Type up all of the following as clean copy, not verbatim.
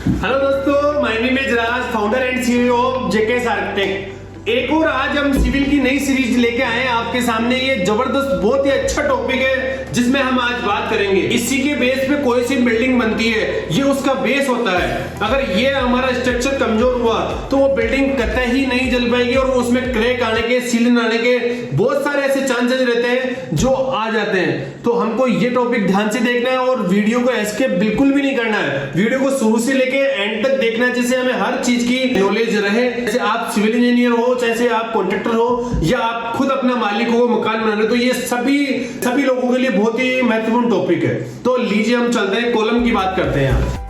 Hello दोस्तों, my name is Raj, founder and CEO of JKS architect. एक और आज हम सिविल की नई सीरीज लेके आए हैं आपके सामने। ये जबरदस्त बहुत ही अच्छा टॉपिक है जिसमें हम आज बात करेंगे। इसी के बेस पे कोई सी बिल्डिंग बनती है, ये उसका बेस होता है। अगर ये हमारा स्ट्रक्चर कमजोर हुआ तो वो बिल्डिंग कतई नहीं जल पाएगी और उसमें क्रैक आने के, सीलन आने के बहुत सारे ऐसे चांसेस रहते हैं जो आ जाते हैं। तो हमको ये टॉपिक ध्यान से देखना है और वीडियो को एस्केप बिल्कुल भी नहीं करना है। वीडियो को शुरू से लेके एंड तक देखना है, जिससे हमें हर चीज की नॉलेज रहे। जैसे आप सिविल इंजीनियर हो, चाहे आप कॉन्ट्रैक्टर हो या आप खुद अपना मालिक हो, मकान बना रहे, तो ये सभी लोगों के लिए बहुत ही महत्वपूर्ण टॉपिक है। तो लीजिए हम चलते हैं, कॉलम की बात करते हैं।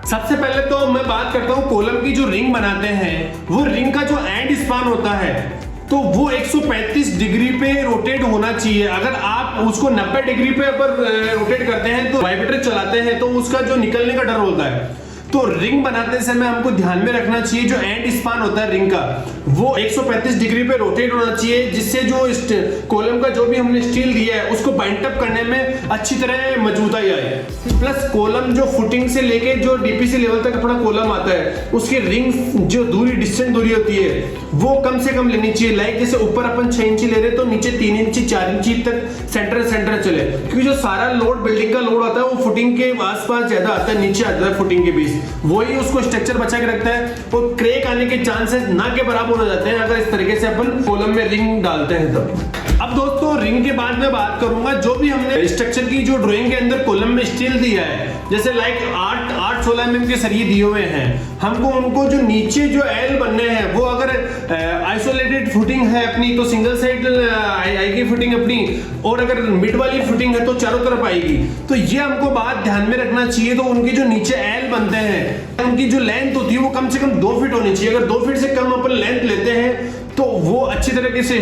सबसे पहले तो मैं बात करता हूं कॉलम की। जो रिंग बनाते हैं, वो रिंग का जो एंड स्पान होता है तो वो 135 डिग्री पे रोटेट होना चाहिए। अगर आप उसको 90 डिग्री पे पर रोटेट करते हैं तो वाइब्रेटर चलाते हैं तो उसका जो निकलने का डर होता है। तो रिंग बनाते समय हमको ध्यान में रखना चाहिए जो एंड स्पान होता है रिंग का, वो 135 डिग्री पे रोटेट होना चाहिए, जिससे जो कॉलम का जो भी हमने स्टील दिया है उसको बाइंड अप करने में अच्छी तरह मजबूताई आए। प्लस कॉलम जो फुटिंग से लेके जो डीपीसी लेवल तक अपना कॉलम आता है, उसकी रिंग जो दूरी, डिस्टेंस दूरी होती है वो कम से कम लेनी चाहिए। लाइक जैसे ऊपर अपन 6 इंची ले रहे तो नीचे 3 इंची 4 इंची तक सेंटर चले, क्योंकि जो सारा लोड बिल्डिंग का लोड आता है वो फुटिंग के आसपास ज्यादा आता है, नीचे आता है फुटिंग के बीच। वही उसको स्ट्रक्चर बचा के रखता है और क्रैक आने के चांसेस ना के बराबर हो जाते हैं अगर इस तरीके से अपन कॉलम में रिंग डालते हैं तब। अब दोस्तों रिंग के बाद में बात करूंगा जो भी हमने स्ट्रक्चर की जो ड्राइंग के अंदर कॉलम में स्टील दिया है, जैसे लाइक 8-16 mm के सरिये दिए हुए हैं, हमको उनको जो नीचे जो एल बनने हैं वो अगर आइसोलेटेड फुटिंग है अपनी तो सिंगल साइड आएगी फुटिंग अपनी, और अगर मिड वाली फुटिंग है तो चारों तरफ आएगी। तो ये हमको बात ध्यान में रखना चाहिए। तो उनकी जो नीचे एल बनते हैं उनकी जो लेंथ होती है वो कम से कम 2 फीट होनी चाहिए। अगर 2 फीट से कम अपन लेंथ लेते हैं तो वो अच्छी तरीके से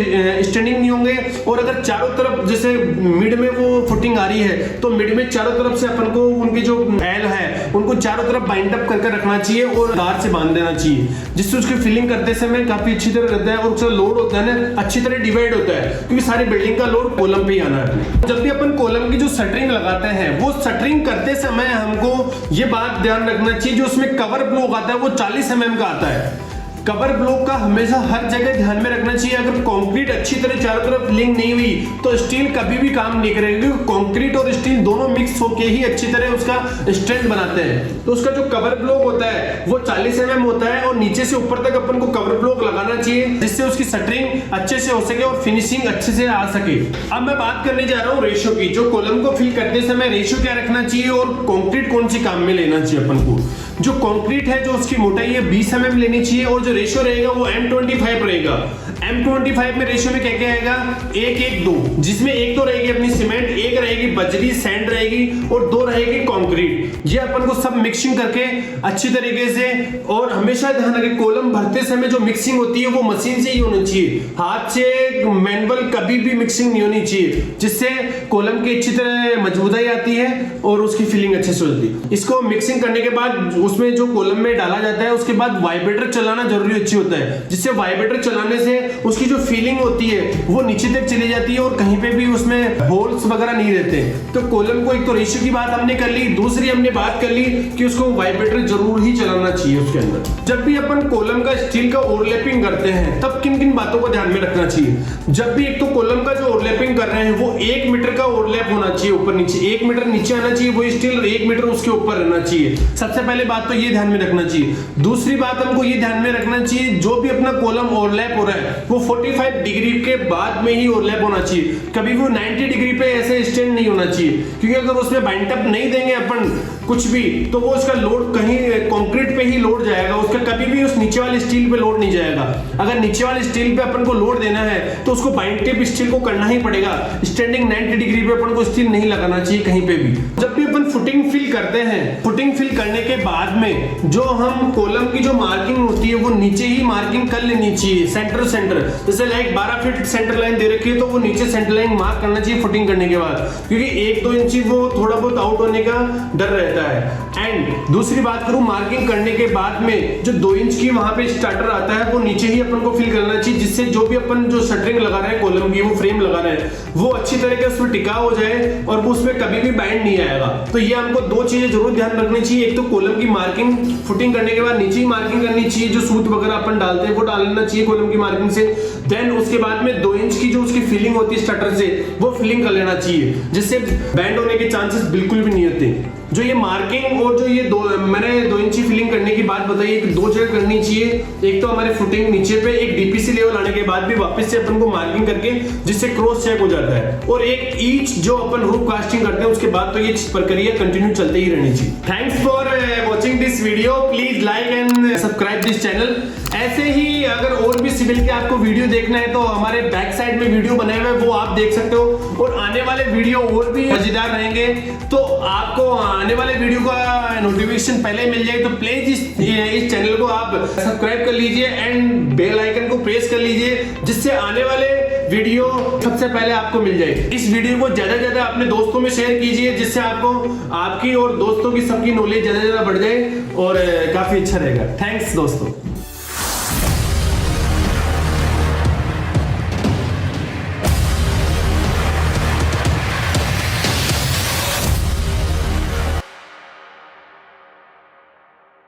स्टैंडिंग नहीं होंगे। और अगर चारों तरफ जैसे मिड में वो फुटिंग आ रही है तो मिड में चारों तरफ से अपन को उनकी जो एल है उनको चारों तरफ बाइंड अप करके रखना चाहिए और तार से बांध देना चाहिए, जिससे उसकी फिलिंग करते समय काफी अच्छी तरह रहता है और उसका लोड होता है ना अच्छी तरह डिवाइड होता है, क्योंकि सारी बिल्डिंग का लोड कॉलम पे ही आना है। जब भी अपन कॉलम की जो शटरिंग लगाते हैं वो शटरिंग करते समय हमको ये बात ध्यान रखना चाहिए, जो उसमें कवर ब्लॉक आता है वो 40 mm का आता है। कवर ब्लॉक का हमेशा हर जगह ध्यान में रखना चाहिए। अगर कंक्रीट अच्छी तरह चारों तरफ लिंक नहीं हुई तो स्टील कभी भी काम नहीं करेगी, क्योंकि कंक्रीट और स्टील दोनों मिक्स होके ही अच्छी तरह उसका स्ट्रेंथ बनाते हैं। तो उसका जो कवर ब्लॉक होता है वो 40 mm होता है और नीचे से ऊपर तक अपन को कवर ब्लॉक लगाना चाहिए, जिससे उसकी शटरिंग अच्छे से हो सके और फिनिशिंग अच्छे से आ सके। अब मैं बात करने जा रहा हूँ रेशियो की। जो कॉलम को फिल करते समय रेशियो क्या रखना चाहिए और कंक्रीट कौन सी काम में लेना चाहिए अपन को। जो कंक्रीट है जो उसकी मोटाई है 20 mm लेनी चाहिए और जो रेशियो रहेगा वो M25 रहेगा। M25 में रेशियो में क्या क्या आएगा, 1-1-2, जिसमें 1 तो रहेगी अपनी सीमेंट, 1 रहेगी बजरी सैंड रहेगी और 2 रहेगी कंक्रीट। ये अपन को सब मिक्सिंग करके अच्छी तरीके से, और हमेशा ध्यान रखें कॉलम भरते समय जो मिक्सिंग होती है वो मशीन से ही होनी चाहिए, हाथ से मैनुअल कभी भी मिक्सिंग नहीं होनी चाहिए, जिससे कॉलम की अच्छी तरह मजबूताई आती है और उसकी फिलिंग अच्छे से होती है। इसको मिक्सिंग करने के बाद उसमें जो कॉलम में डाला जाता है उसके बाद वाइब्रेटर चलाना जरूरी अच्छी होता है, जिससे वाइब्रेटर चलाने से उसकी जो फीलिंग होती है वो नीचे तक चली जाती है और कहीं पे भी उसमें होल्स वगैरह नहीं रहते। तो कॉलम को एक तो रेशियो की बात हमने कर ली, दूसरी हमने बात कर ली कि उसको वाइब्रेटर जरूर ही चलाना चाहिए उसके अंदर। जब भी अपन कॉलम का स्टील का ओवरलैपिंग करते हैं तब किन किन बातों को ध्यान में रखना चाहिए। जब भी एक तो कॉलम का जो ओवरलैपिंग कर रहे हैं वो 1 मीटर का ओवरलैप होना चाहिए, ऊपर नीचे 1 मीटर नीचे आना चाहिए, वो स्टील 1 मीटर उसके ऊपर रहना चाहिए। सबसे पहले बात तो ये ध्यान में रखना चाहिए। दूसरी बात हमको ये ध्यान में रखना चाहिए जो भी अपना कॉलम ओवरलैप हो रहा है वो 45 डिग्री के बाद में ही ओवरलैप होना चाहिए, कभी भी 90 डिग्री पे ऐसे स्टैंड नहीं होना चाहिए, क्योंकि अगर उसमें बाइंड अप नहीं देंगे अपन कुछ भी तो वो उसका लोड कहीं कंक्रीट पे ही लोड जाएगा, उसका कभी भी उस नीचे वाले स्टील पे लोड नहीं जाएगा। अगर नीचे वाले स्टील पे अपन को लोड देना है तो उसको बाइंड टेप स्टील को करना ही पड़ेगा। स्टैंडिंग 90 डिग्री पे अपन को स्टील नहीं लगाना चाहिए कहीं पे भी। जब भी अपन फुटिंग फिल करते हैं, फुटिंग फिल करने के बाद बाद में जो हम कॉलम की जो मार्किंग होती है वो नीचे ही मार्किंग कर लेनी चाहिए, सेंटर सेंटर। जैसे लाइक 12 फीट सेंटर लाइन दे रखी है तो वो नीचे सेंटर लाइन मार्क करना चाहिए फुटिंग करने के बाद, क्योंकि 1-2 इंची वो थोड़ा बहुत आउट होने का डर रहता है। एंड दूसरी बात करूं, मार्किंग करने के बाद में जो 2 इंच की वहां पे स्टार्टर आता है वो नीचे ही अपन को फिल करना चाहिए, जिससे जो भी अपन जो शटरिंग लगा रहे हैं कॉलम की, वो फ्रेम लगा रहे हैं, वो अच्छी तरह से उसमें टिकाऊ हो जाए और वो उसमें कभी भी बैंड नहीं आएगा। तो ये हमको 2 चीजें जरूर ध्यान रखनी चाहिए। एक तो कॉलम की मार्किंग फुटिंग करने के बाद नीचे ही मार्किंग करनी चाहिए, जो सूत वगैरह अपन डालते हैं वो डालना चाहिए कॉलम की मार्किंग से। देन उसके बाद में 2 इंच की जो उसकी फिलिंग होती है स्टार्टर से, वो फिलिंग कर लेना चाहिए, जिससे बैंड होने के चांसेस बिल्कुल भी नहीं होते। जो ये मार्किंग और जो ये मैंने 2 इंची फिलिंग करने की बात बताई है कि 2 जगह करनी चाहिए। एक तो हमारे फुटिंग नीचे पे, एक डीपीसी लेवल आने के बाद भी वापस से अपन को मार्किंग करके, जिससे क्रॉस चेक हो जाता है, और एक ईच जो अपन रूफ कास्टिंग करते हैं उसके बाद तो ये प्रक्रिया कंटिन्यू चलते ही रहनी चाहिए। Thanks for watching this video, please like and subscribe this channel. ऐसे ही अगर और भी सिविल के आपको वीडियो देखना है तो हमारे बैक साइड में वीडियो बनाए हुए वो आप देख सकते हो, और आने वाले वीडियो और भी मजेदार रहेंगे। तो आपको आने वाले वीडियो का नोटिफिकेशन पहले मिल जाए तो प्लीज इस चैनल को आप सब्सक्राइब कर लीजिए एंड बेल आइकन को प्रेस कर लीजिए, जिससे आने वाले वीडियो सबसे पहले आपको मिल जाए। इस वीडियो को ज्यादा से ज्यादा अपने दोस्तों में शेयर कीजिए, जिससे आपको आपकी और दोस्तों की सबकी नॉलेज ज्यादा से ज्यादा बढ़ जाए और काफी अच्छा रहेगा। थैंक्स दोस्तों।